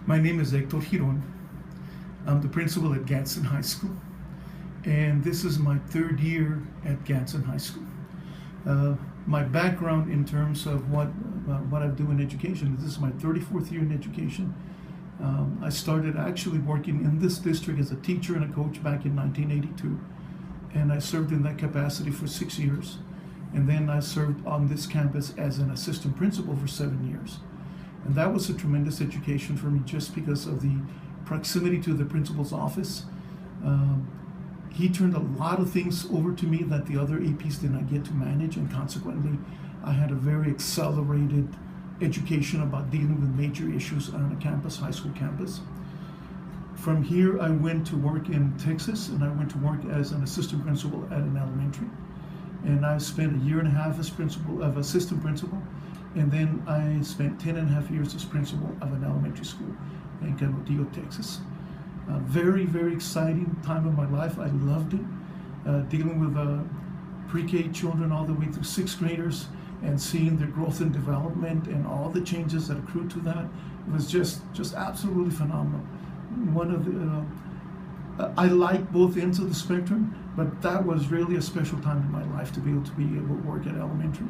My name is Hector Giron. I'm the principal at Gadsden High School, and this is my third year at Gadsden High School. My background in terms of what I do in education, this is my 34th year in education. I started actually working in this district as a teacher and a coach back in 1982, and I served in that capacity for 6 years. And then I served on this campus as an assistant principal for 7 years. And that was a tremendous education for me just because of the proximity to the principal's office. He turned a lot of things over to me that the other APs did not get to manage, and consequently, I had a very accelerated education about dealing with major issues on a campus, high school campus. From here, I went to work in Texas, and I went to work as an assistant principal at an elementary. And I spent a year and a half as assistant principal, and then I spent 10 and a half years as principal of an elementary school in Canutillo, Texas. A very, very exciting time of my life. I loved it, dealing with pre-K children all the way through sixth graders and seeing their growth and development and all the changes that accrued to that. It was just absolutely phenomenal. One of the I like both ends of the spectrum, but that was really a special time in my life to be able to work at elementary.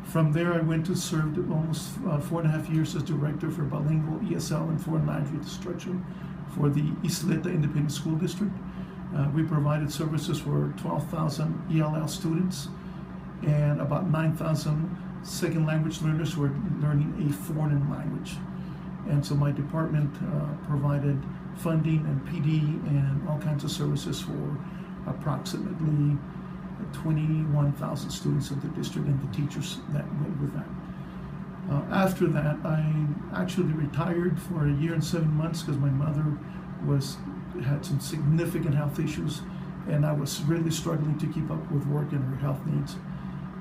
From there, I went to serve almost 4.5 years as director for bilingual ESL and foreign language instruction for the Isleta Independent School District. We provided services for 12,000 ELL students and about 9,000 second language learners who were learning a foreign language. And so my department provided funding and PD and all kinds of services for approximately 21,000 students of the district and the teachers that went with that. After that, I actually retired for a year and 7 months because my mother had some significant health issues, and I was really struggling to keep up with work and her health needs.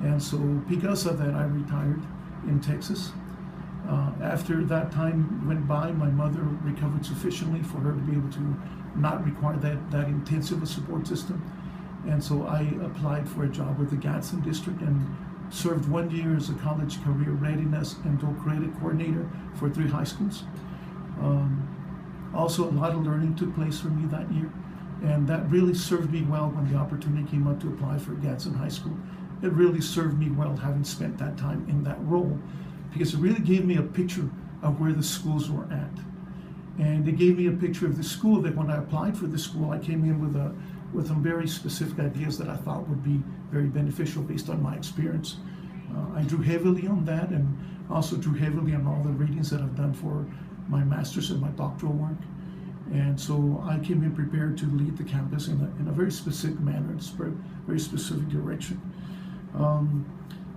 And so because of that, I retired in Texas. After that time went by, my mother recovered sufficiently for her to be able to not require that intensive a support system. And so I applied for a job with the Gadsden district and served 1 year as a college career readiness and dual credit coordinator for 3 high schools. Also, a lot of learning took place for me that year, and that really served me well when the opportunity came up to apply for Gadsden High School. It really served me well having spent that time in that role, because it really gave me a picture of where the schools were at. And it gave me a picture of the school that when I applied for the school, I came in with some very specific ideas that I thought would be very beneficial based on my experience. I drew heavily on that, and also drew heavily on all the readings that I've done for my master's and my doctoral work. And so I came in prepared to lead the campus in a very specific manner, in a very specific direction.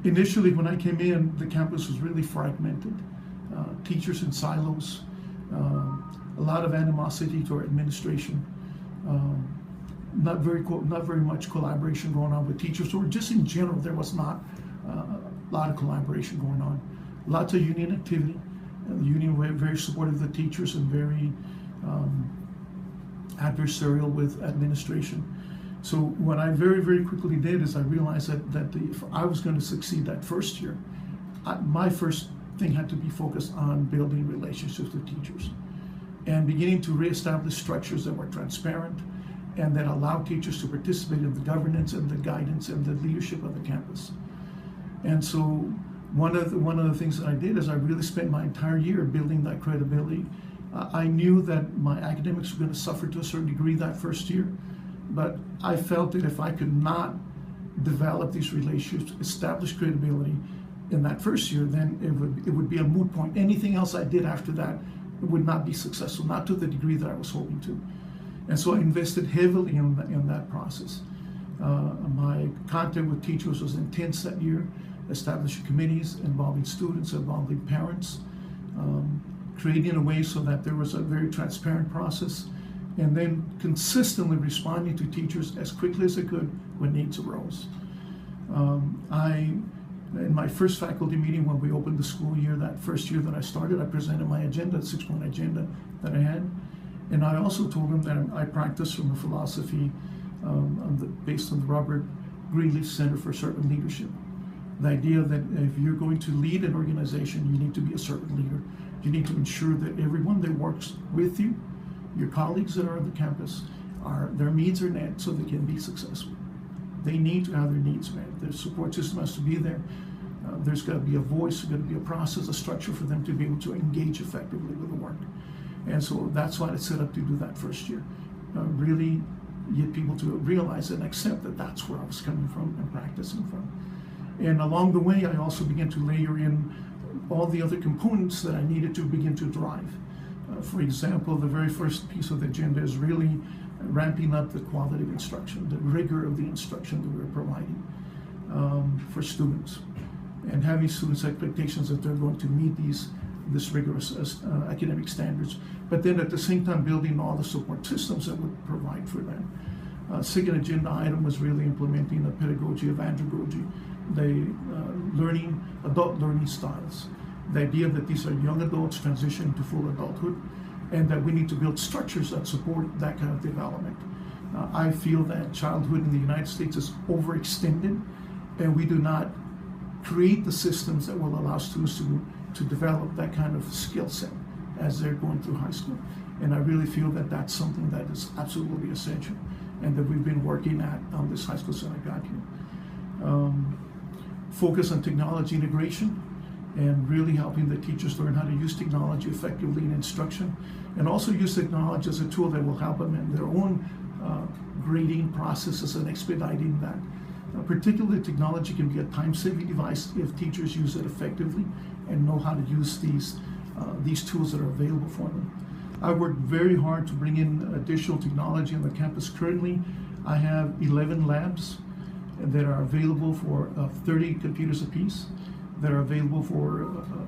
Initially, when I came in, the campus was really fragmented. Teachers in silos, a lot of animosity to our administration, not very much collaboration going on with teachers, or just in general, there was not a lot of collaboration going on. Lots of union activity. The union were very supportive of the teachers and very adversarial with administration. So what I very, very quickly did is I realized that if I was going to succeed that first year, my first thing had to be focused on building relationships with teachers and beginning to reestablish structures that were transparent and that allowed teachers to participate in the governance and the guidance and the leadership of the campus. And so one of the things that I did is I really spent my entire year building that credibility. I knew that my academics were going to suffer to a certain degree that first year, but I felt that if I could not develop these relationships, establish credibility in that first year, then it would be a moot point. Anything else I did after that would not be successful, not to the degree that I was hoping to. And so I invested heavily in that process. My contact with teachers was intense that year, establishing committees involving students, involving parents, creating a way so that there was a very transparent process, and then consistently responding to teachers as quickly as I could when needs arose. In my first faculty meeting when we opened the school year, that first year that I started, I presented my agenda, the 6-point agenda that I had. And I also told them that I practice from a philosophy based on the Robert Greenleaf Center for Servant Leadership. The idea that if you're going to lead an organization, you need to be a servant leader. You need to ensure that everyone that works with you, your colleagues that are on the campus, their needs are met so they can be successful. They need to have their needs met. Their support system has to be there. There's got to be a voice, there's got to be a process, a structure for them to be able to engage effectively with the work. And so that's why it's set up to do that first year. Really get people to realize and accept that that's where I was coming from and practicing from. And along the way, I also began to layer in all the other components that I needed to begin to drive. For example, the very first piece of the agenda is really ramping up the quality of instruction, the rigor of the instruction that we're providing for students, and having students' expectations that they're going to meet this rigorous academic standards, but then at the same time building all the support systems that would provide for them. Second agenda item was really implementing a pedagogy of andragogy, the adult learning styles. The idea that these are young adults transitioning to full adulthood, and that we need to build structures that support that kind of development. I feel that childhood in the United States is overextended, and we do not create the systems that will allow students to develop that kind of skill set as they're going through high school. And I really feel that that's something that is absolutely essential, and that we've been working at on this high school since I got here. Focus on technology integration and really helping the teachers learn how to use technology effectively in instruction, and also use technology as a tool that will help them in their own grading processes and expediting that. Particularly, technology can be a time-saving device if teachers use it effectively and know how to use these tools that are available for them. I worked very hard to bring in additional technology on the campus. Currently, I have 11 labs that are available for 30 computers apiece that are available for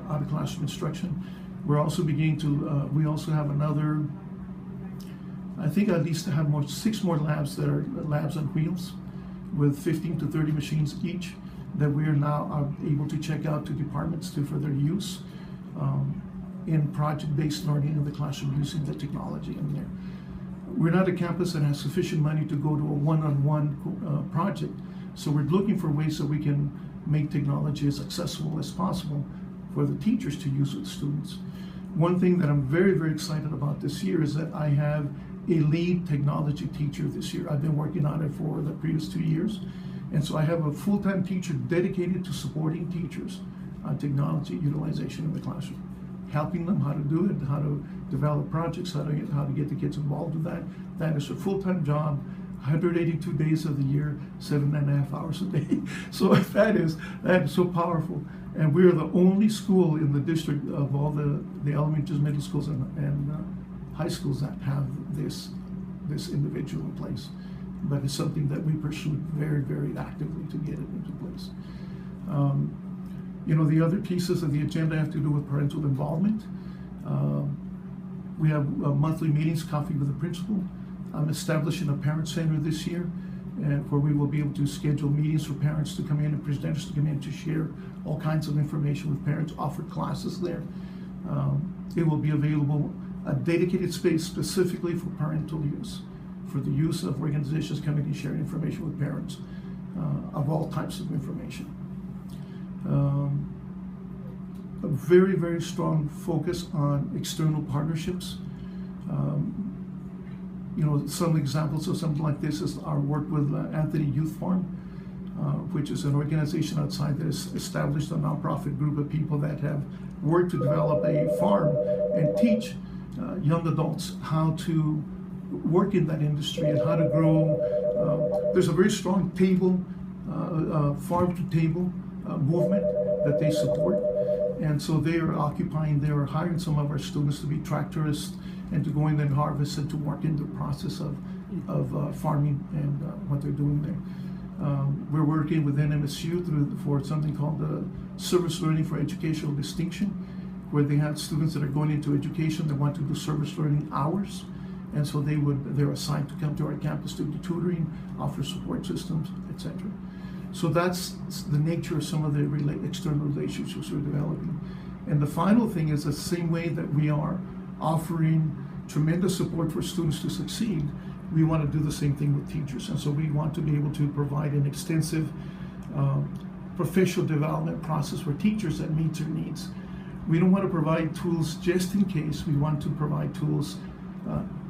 out-of-classroom instruction. We're also beginning to, we also have another, I think at least have 6 more labs that are labs on wheels with 15 to 30 machines each that we are now able to check out to departments for their use in project-based learning in the classroom using the technology in there. We're not a campus that has sufficient money to go to a one-on-one project, so we're looking for ways that we can make technology as accessible as possible for the teachers to use with students. One thing that I'm very, very excited about this year is that I have a lead technology teacher this year. I've been working on it for the previous 2 years. And so I have a full-time teacher dedicated to supporting teachers on technology utilization in the classroom, helping them how to do it, how to develop projects, how to get the kids involved with that. That is a full-time job, 182 days of the year, 7.5 hours a day. So that is so powerful. And we're the only school in the district of all the elementary, middle schools, and high schools that have this individual in place. But it's something that we pursued very, very actively to get it into place. The other pieces of the agenda have to do with parental involvement. We have monthly meetings, coffee with the principal. I'm establishing a parent center this year, and where we will be able to schedule meetings for parents to come in and presenters to come in to share all kinds of information with parents, offer classes there. It will be available, a dedicated space specifically for parental use, for the use of organizations coming and sharing information with parents of all types of information. A very, very strong focus on external partnerships. Some examples of something like this is our work with Anthony Youth Farm, which is an organization outside that has established a nonprofit group of people that have worked to develop a farm and teach young adults how to work in that industry and how to grow. There's a very strong farm-to-table movement that they support. And so they are hiring some of our students to be tractorists and to go in and harvest and to work in the process of farming and what they're doing there. We're working with NMSU for something called the Service Learning for Educational Distinction, where they have students that are going into education that want to do service learning hours. And so they're assigned to come to our campus to do tutoring, offer support systems, etc. So that's the nature of some of the external relationships we're developing. And the final thing is the same way that we are offering tremendous support for students to succeed, we want to do the same thing with teachers. And so we want to be able to provide an extensive professional development process for teachers that meets their needs. We don't want to provide tools just in case. We want to provide tools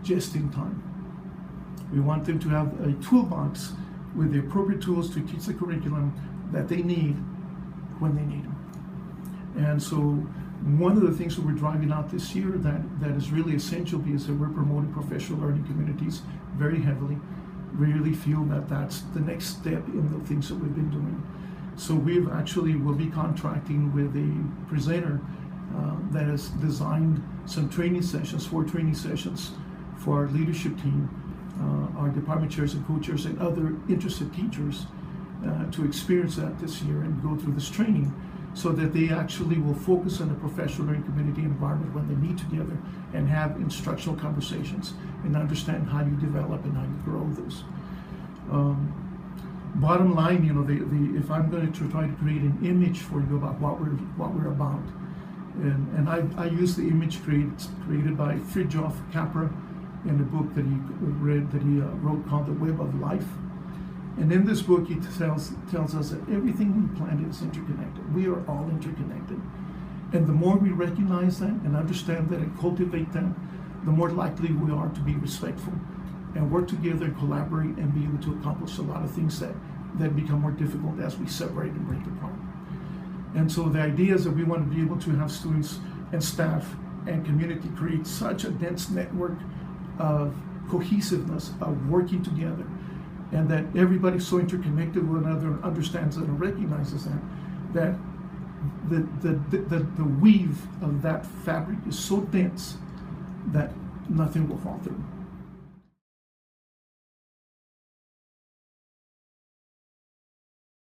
just in time. We want them to have a toolbox with the appropriate tools to teach the curriculum that they need when they need them. And so one of the things that we're driving out this year that is really essential is that we're promoting professional learning communities very heavily. We really feel that that's the next step in the things that we've been doing. So we've actually will be contracting with a presenter that has designed some training sessions, 4 training sessions for our leadership team, our department chairs and co-chairs and other interested teachers to experience that this year and go through this training so that they actually will focus on a professional learning community environment when they meet together and have instructional conversations and understand how you develop and how you grow those. Bottom line, if I'm going to try to create an image for you about what we're about, and I use the image created by Fridtjof Capra in the book that he wrote called The Web of Life. And in this book, he tells us that everything on the planet is interconnected. We are all interconnected. And the more we recognize that and understand that and cultivate that, the more likely we are to be respectful and work together and collaborate and be able to accomplish a lot of things that become more difficult as we separate and break apart. And so the idea is that we want to be able to have students and staff and community create such a dense network of cohesiveness, of working together, and that everybody's so interconnected with one another and understands that and recognizes that the weave of that fabric is so dense that nothing will fall through.